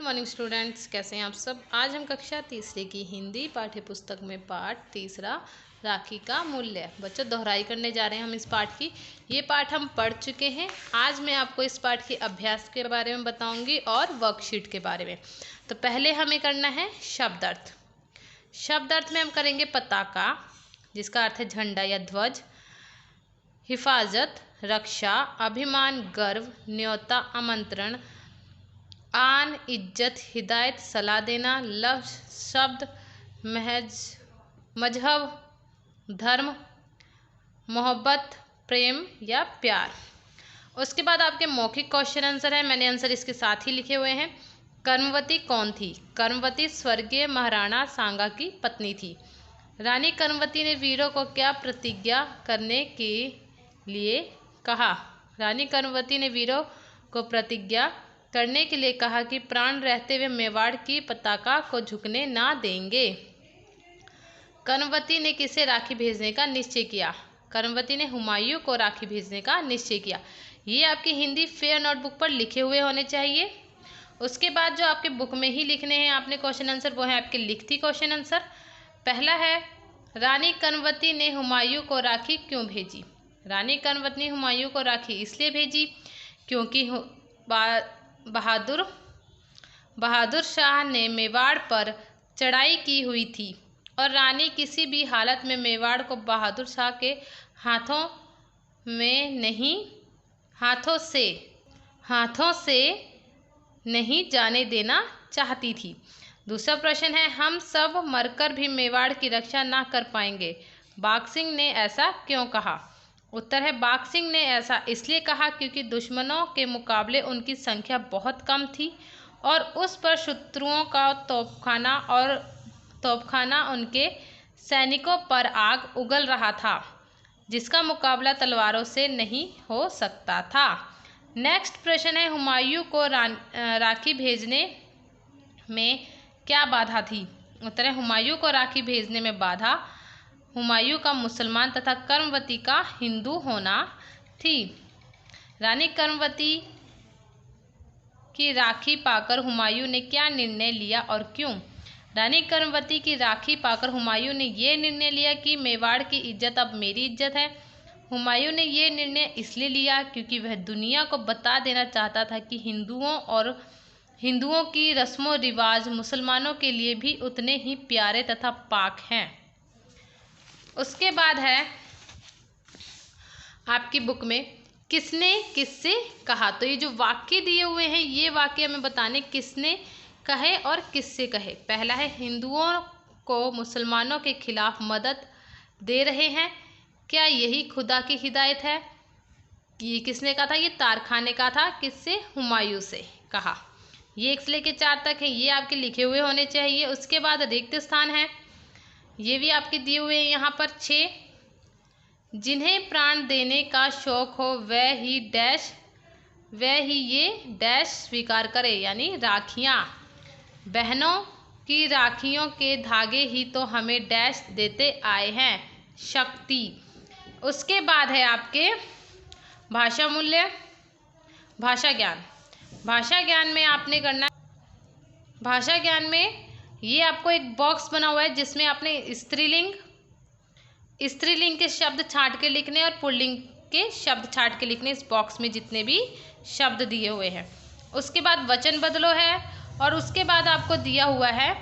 Morning students, कैसे हैं आप सब। आज हम कक्षा तीसरी की हिंदी पाठ्य पुस्तक में पाठ तीसरा राखी का मूल्य बच्चों दोहराई करने जा रहे हैं हम इस पाठ की। ये पाठ हम पढ़ चुके हैं। आज मैं आपको इस पाठ के अभ्यास के बारे में बताऊंगी और वर्कशीट के बारे में। तो पहले हमें करना है शब्दार्थ। शब्दार्थ में हम करेंगे पताका, जिसका अर्थ है झंडा या ध्वज, हिफाजत रक्षा, अभिमान गर्व, न्योता आमंत्रण, आन इज्जत हिदायत सलाह देना, लफ्ज शब्द महज मजहब धर्म, मोहब्बत प्रेम या प्यार। उसके बाद आपके मौखिक क्वेश्चन आंसर है। मैंने आंसर इसके साथ ही लिखे हुए हैं। कर्मवती कौन थी? कर्मवती स्वर्गीय महाराणा सांगा की पत्नी थी। रानी कर्मवती ने वीरों को क्या प्रतिज्ञा करने के लिए कहा? रानी कर्मवती ने वीरों को प्रतिज्ञा करने के लिए कहा कि प्राण रहते हुए मेवाड़ की पताका को झुकने ना देंगे। कर्मवती ने किसे राखी भेजने का निश्चय किया? कर्मवती ने हुमायूं को राखी भेजने का निश्चय किया। ये आपकी हिंदी फेयर नोटबुक पर लिखे हुए होने चाहिए। उसके बाद जो आपके बुक में ही लिखने हैं आपने क्वेश्चन आंसर, वो है आपके लिखती क्वेश्चन आंसर। पहला है, रानी कर्मवती ने हुमायूं को राखी क्यों भेजी? रानी कर्मवती ने हुमायूं को राखी इसलिए भेजी क्योंकि बहादुर शाह ने मेवाड़ पर चढ़ाई की हुई थी और रानी किसी भी हालत में मेवाड़ को बहादुर शाह के हाथों से नहीं जाने देना चाहती थी। दूसरा प्रश्न है, हम सब मरकर भी मेवाड़ की रक्षा ना कर पाएंगे। बाघ सिंह ने ऐसा क्यों कहा? उत्तर है, बाघ सिंह ने ऐसा इसलिए कहा क्योंकि दुश्मनों के मुकाबले उनकी संख्या बहुत कम थी और उस पर शत्रुओं का तोपखाना उनके सैनिकों पर आग उगल रहा था, जिसका मुकाबला तलवारों से नहीं हो सकता था। नेक्स्ट प्रश्न है, हुमायूं को राखी भेजने में क्या बाधा थी? उत्तर है, हुमायूं को राखी भेजने में बाधा हुमायूं का मुसलमान तथा कर्मवती का हिंदू होना थी। रानी कर्मवती की राखी पाकर हुमायूं ने क्या निर्णय लिया और क्यों? रानी कर्मवती की राखी पाकर हुमायूं ने यह निर्णय लिया कि मेवाड़ की इज्जत अब मेरी इज्जत है। हुमायूं ने यह निर्णय इसलिए लिया क्योंकि वह दुनिया को बता देना चाहता था कि हिंदुओं की रस्मों रिवाज मुसलमानों के लिए भी उतने ही प्यारे तथा पाक हैं। उसके बाद है आपकी बुक में किसने किससे कहा। तो ये जो वाक्य दिए हुए हैं ये वाक्य हमें बताने किसने कहे और किससे कहे। पहला है, हिंदुओं को मुसलमानों के खिलाफ मदद दे रहे हैं, क्या यही खुदा की हिदायत है? ये किसने कहा था? ये तारखा ने कहा था। किससे? हुमायूं से कहा। ये 1 से लेकर 4 तक है, ये आपके लिखे हुए होने चाहिए। उसके बाद रिक्त स्थान है, ये भी आपके दिए हुए हैं यहाँ पर 6। जिन्हें प्राण देने का शौक हो वह ही ये डैश स्वीकार करे, यानी राखियाँ। बहनों की राखियों के धागे ही तो हमें डैश देते आए हैं, शक्ति। उसके बाद है आपके भाषा मूल्य, भाषा ज्ञान। भाषा ज्ञान में आपने करना, भाषा ज्ञान में ये आपको एक बॉक्स बना हुआ है जिसमें आपने स्त्रीलिंग के शब्द छांट के लिखने और पुल्लिंग के शब्द छांट के लिखने, इस बॉक्स में जितने भी शब्द दिए हुए हैं। उसके बाद वचन बदलो है और उसके बाद आपको दिया हुआ है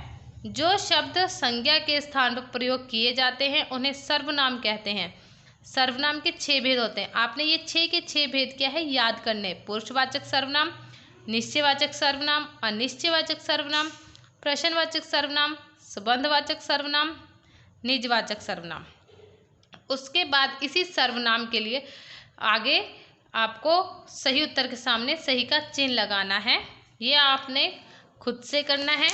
जो शब्द संज्ञा के स्थान पर प्रयोग किए जाते हैं उन्हें सर्वनाम कहते हैं। सर्वनाम के 6 भेद होते हैं। आपने ये 6 के 6 भेद क्या है याद करने। पुरुषवाचक सर्वनाम, निश्चयवाचक सर्वनाम, अनिश्चयवाचक सर्वनाम, प्रश्नवाचक सर्वनाम, संबंधवाचक सर्वनाम, निजवाचक सर्वनाम। उसके बाद इसी सर्वनाम के लिए आगे आपको सही उत्तर के सामने सही का चिन्ह लगाना है। ये आपने खुद से करना है।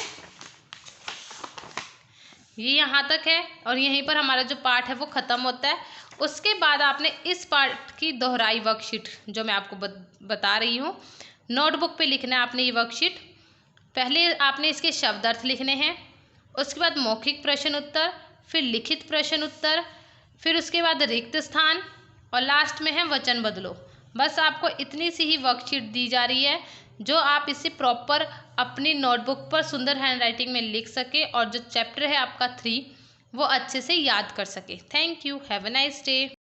ये यहाँ तक है और यहीं पर हमारा जो पाठ है वो ख़त्म होता है। उसके बाद आपने इस पाठ की दोहराई वर्कशीट जो मैं आपको बता रही हूँ नोटबुक पे लिखना है आपने ये वर्कशीट। पहले आपने इसके शब्दार्थ लिखने हैं, उसके बाद मौखिक प्रश्न उत्तर, फिर लिखित प्रश्न उत्तर, फिर उसके बाद रिक्त स्थान और लास्ट में है वचन बदलो। बस आपको इतनी सी ही वर्कशीट दी जा रही है जो आप इसे प्रॉपर अपनी नोटबुक पर सुंदर हैंडराइटिंग में लिख सके और जो चैप्टर है आपका 3 वो अच्छे से याद कर सके। Thank you. Have a nice day.